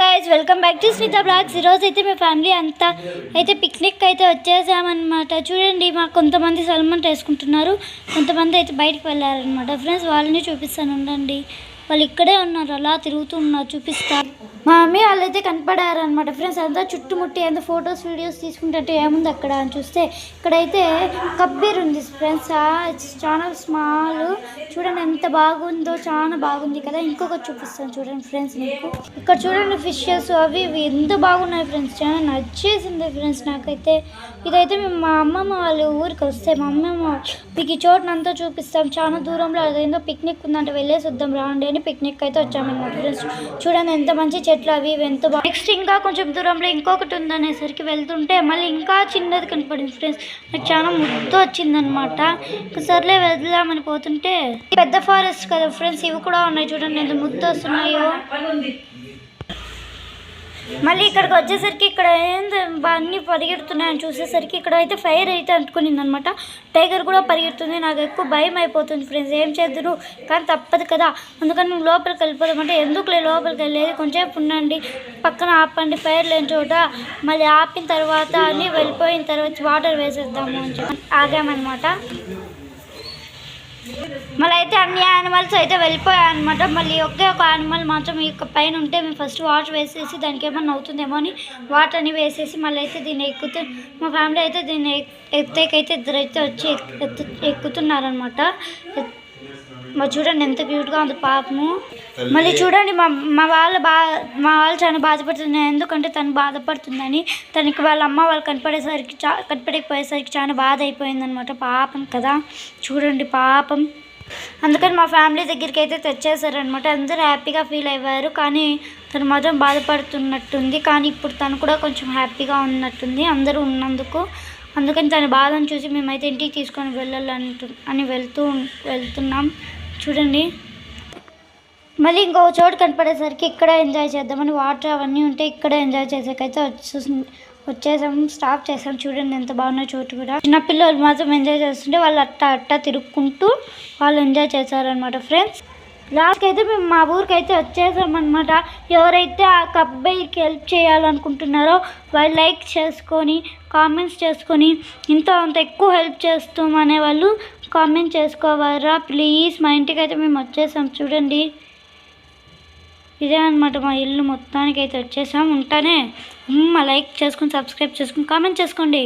Guys welcome back to Smitha blogs. ఈరోజు అయితే మీ family అంతా అయితే పిక్నిక్ అయితే వచ్చేసామన్నమాట. చూడండి, మాకు కొంతమంది సల్మాన్ వేసుకుంటున్నారు, కొంతమంది అయితే బయటకు వెళ్ళారనమాట. ఫ్రెండ్స్ వాళ్ళని చూపిస్తాను ఉండండి. వాళ్ళు ఇక్కడే ఉన్నారు, అలా తిరుగుతూ ఉన్నారు, చూపిస్తారు. మా మమ్మీ వాళ్ళైతే కనపడారనమాట. ఫ్రెండ్స్ అంతా చుట్టుముట్టి ఎంత ఫొటోస్ వీడియోస్ తీసుకుంటే ఏముంది అక్కడ అని చూస్తే ఇక్కడైతే కబ్బీర్ ఉంది ఫ్రెండ్స్. చాలా స్మాల్, చూడండి ఎంత బాగుందో, చాలా బాగుంది కదా. ఇంకొకటి చూపిస్తాను చూడండి ఫ్రెండ్స్ మీకు. ఇక్కడ చూడండి ఫిషెస్ అవి ఇవి ఎంత బాగున్నాయి ఫ్రెండ్స్, చాలా నచ్చేసింది ఫ్రెండ్స్ నాకైతే. ఇదైతే మేము మా అమ్మమ్మ వాళ్ళ ఊరికి వస్తే మా అమ్మమ్మ మీకు ఈ చోటునంతా చూపిస్తాం. చాలా దూరంలో అదేందో పిక్నిక్ ఉందంటే వెళ్ళేసి వద్దాం రాండి అని పిక్నిక్ అయితే వచ్చామన్నమాట ఫ్రెండ్స్. చూడండి ఎంత మంచి చెట్లు అవి ఎంత బాగా. నెక్స్ట్ ఇంకా కొంచెం దూరంలో ఇంకొకటి ఉందనేసరికి వెళ్తుంటే మళ్ళీ ఇంకా చిన్నది కనపడింది ఫ్రెండ్స్. నాకు చాలా ముద్దు వచ్చిందనమాట. సర్లే వెళ్దామని పోతుంటే పెద్ద ఫారెస్ట్ కదా ఫ్రెండ్స్, ఇవి కూడా ఉన్నాయి చూడండి ఎంత ముద్దు వస్తున్నాయో. మళ్ళీ ఇక్కడికి వచ్చేసరికి ఇక్కడ ఏంది అన్నీ పరిగెడుతున్నాయని చూసేసరికి ఇక్కడ అయితే ఫైర్ అయితే అంటుకునింది అనమాట. టైగర్ కూడా పరిగెడుతుంది. నాకు ఎక్కువ భయం అయిపోతుంది ఫ్రెండ్స్, ఏం చేద్దరు కానీ తప్పదు కదా. అందుకని మేము లోపలికి వెళ్ళిపోదామంటే ఎందుకులే లోపలికి వెళ్ళేది, కొంచెంసేపు ఉండండి, పక్కన ఆపండి ఫైర్ లేని చోట, మళ్ళీ ఆపిన తర్వాత అని వెళ్ళిపోయిన తర్వాత వాటర్ వేసేద్దాము అని చెప్పి ఆగామన్నమాట. మళ్ళీ అయితే అన్ని యానిమల్స్ అయితే వెళ్ళిపోయాయి అనమాట. మళ్ళీ ఒకే ఒక యానిమల్ మాత్రం ఈ పైన ఉంటే మేము ఫస్ట్ వాటర్ వేసేసి దానికి ఏమన్నా అవుతుందేమో అని వాటర్ అని వేసేసి మళ్ళీ అయితే దీన్ని ఎక్కుతూ మా ఫ్యామిలీ అయితే దీన్ని ఎత్తేకైతే ఇద్దరైతే వచ్చి ఎక్కుతున్నారనమాట. చూడండి ఎంత క్యూట్గా ఉంది పాపము. మళ్ళీ చూడండి మా వాళ్ళు చాలా బాధపడుతున్నారు, ఎందుకంటే తను బాధపడుతుందని. తనకి వాళ్ళ అమ్మ వాళ్ళు కనపడకపోయేసరికి చాలా బాధ అయిపోయిందనమాట. పాపం కదా, చూడండి పాపం. అందుకని మా ఫ్యామిలీ దగ్గరికి అయితే తెచ్చేసారనమాట. అందరూ హ్యాపీగా ఫీల్ అయ్యారు, కానీ తను మాత్రం బాధపడుతున్నట్టుంది. కానీ ఇప్పుడు తను కూడా కొంచెం హ్యాపీగా ఉన్నట్టుంది అందరూ ఉన్నందుకు. అందుకని తన బాధను చూసి మేమైతే ఇంటికి తీసుకొని వెళ్ళాలని వెళ్తున్నాం చూడండి. మళ్ళీ ఇంకో చోటు కనపడేసరికి ఇక్కడ ఎంజాయ్ చేద్దామని వాటర్ అవన్నీ ఉంటే ఇక్కడ ఎంజాయ్ చేసేకైతే వచ్చేసాము, స్టాప్ చేసాం. చూడండి ఎంత బాగున్న చోటు కూడా. చిన్నపిల్లలు మాత్రం ఎంజాయ్ చేస్తుంటే వాళ్ళు అట్టా తిరుక్కుంటూ వాళ్ళు ఎంజాయ్ చేశారనమాట ఫ్రెండ్స్. లాస్ట్కి అయితే మేము మా ఊరికి అయితే వచ్చేసామన్నమాట. ఎవరైతే ఆ అబ్బాయికి హెల్ప్ చేయాలనుకుంటున్నారో వాళ్ళు లైక్ చేసుకొని కామెంట్స్ చేసుకొని అంత ఎక్కువ హెల్ప్ చేస్తామనే వాళ్ళు కామెంట్ చేసుకోవాలా ప్లీజ్. మా ఇంటికి అయితే మేము వచ్చేసాం చూడండి. ఇదే అనమాట మా ఇల్లు, మొత్తానికి అయితే వచ్చేసాం. ఉంటానే లైక్ చేసుకొని సబ్స్క్రైబ్ చేసుకొని కామెంట్ చేసుకోండి.